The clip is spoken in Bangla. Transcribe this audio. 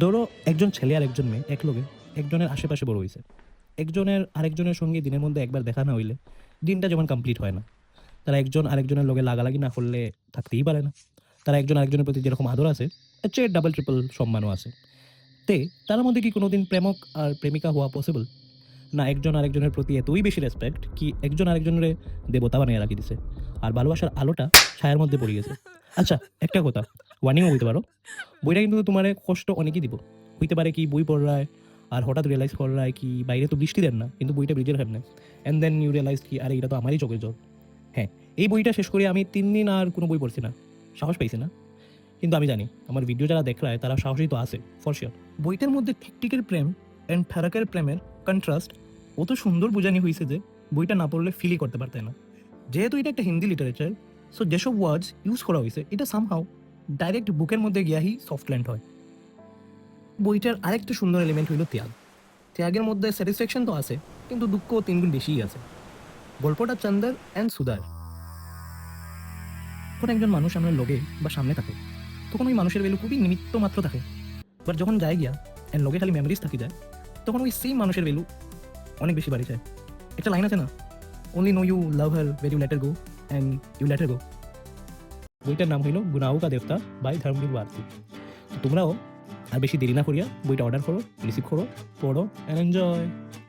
ধরো একজন ছেলে আর একজন মেয়ে একলগে একজনের আশেপাশে বড় হইছে। একজনের আরেকজনের সঙ্গে দিনের মধ্যে একবার দেখা না হইলে দিনটা যেমন কমপ্লিট হয় না। তারা একজন আরেকজনের লগে লাগালাগি না করলে থাকতেই পারে না। তারা একজন আরেকজনের প্রতি যেরকম আদর আছে, এর চেয়ে ডাবল ট্রিপল সম্মানও আছে। তে তার মধ্যে কি কোনোদিন প্রেমক আর প্রেমিকা হওয়া পসিবল? না একজন আরেকজনের প্রতি এতই বেশি রেসপেক্ট কি একজন আরেকজনের দেবতা বানিয়ে রাখি দিছে, আর ভালোবাসার আলোটা ছায়ার মধ্যে পড়ে গেছে। আচ্ছা, একটা কথা, ওয়ার্নিংও হইতে পারো, বইটা কিন্তু তোমার কষ্ট অনেকই দিব। হইতে পারে কি বই পড়রায় আর হঠাৎ রিয়েলাইজ করায় কি বাইরে তো বৃষ্টি দেন না কিন্তু বইটা ব্রিজের সামনে, অ্যান্ড দেন ইউ রিয়েলাইজ কি আরে এটা তো আমারই চোখের জল। হ্যাঁ, এই বইটা শেষ করে আমি 3 দিন আর কোনো বই পড়ছি না, সাহস পাইছি না। কিন্তু আমি জানি আমার ভিডিও যারা দেখলায় তারা সাহসী তো আছে ফর শিওর। বইটার মধ্যে টিকটিকের প্রেম অ্যান্ড ঠারাকের প্রেমের কন্ট্রাস্ট অত সুন্দর বোঝানি হয়েছে যে বইটা না পড়লে ফিলই করতে পারতে না। যেহেতু এটা একটা হিন্দি লিটারেচার, সো যেসব ওয়ার্ডস ইউজ করা হয়েছে এটা সামহাও ডাইরেক্ট বুকের মধ্যে গিয়াহি সফটল্যান্ড হয়। বইটার আরেকটা সুন্দর এলিমেন্ট হইল ত্যাগ। ত্যাগের মধ্যে স্যাটিসফ্যাকশন তো আছে, কিন্তু দুঃখ 3 গুণ বেশিই আছে। গল্পটা চন্দর অ্যান্ড সুদার। যখন একজন মানুষ আমার লগে বা সামনে থাকে তখন ওই মানুষের ভ্যালু খুবই নিমিত্ত মাত্র থাকে। বাট যখন যায় গিয়া অ্যান্ড লগে খালি মেমোরিজ থাকি যায়, তখন ওই সেম মানুষের ভ্যালু অনেক বেশি বাড়ি যায়। একটা লাইন আছে না, only know you love her when you let her go and you let her go. বইটার নাম হইল গুনাহু কা দেবতা বাই ধর্মবীর বার্তি। তোমরাও আর বেশি দেরি না করিয়া বইটা অর্ডার করো, রিসিভ করো, পড়ো অ্যান্ড এনজয়।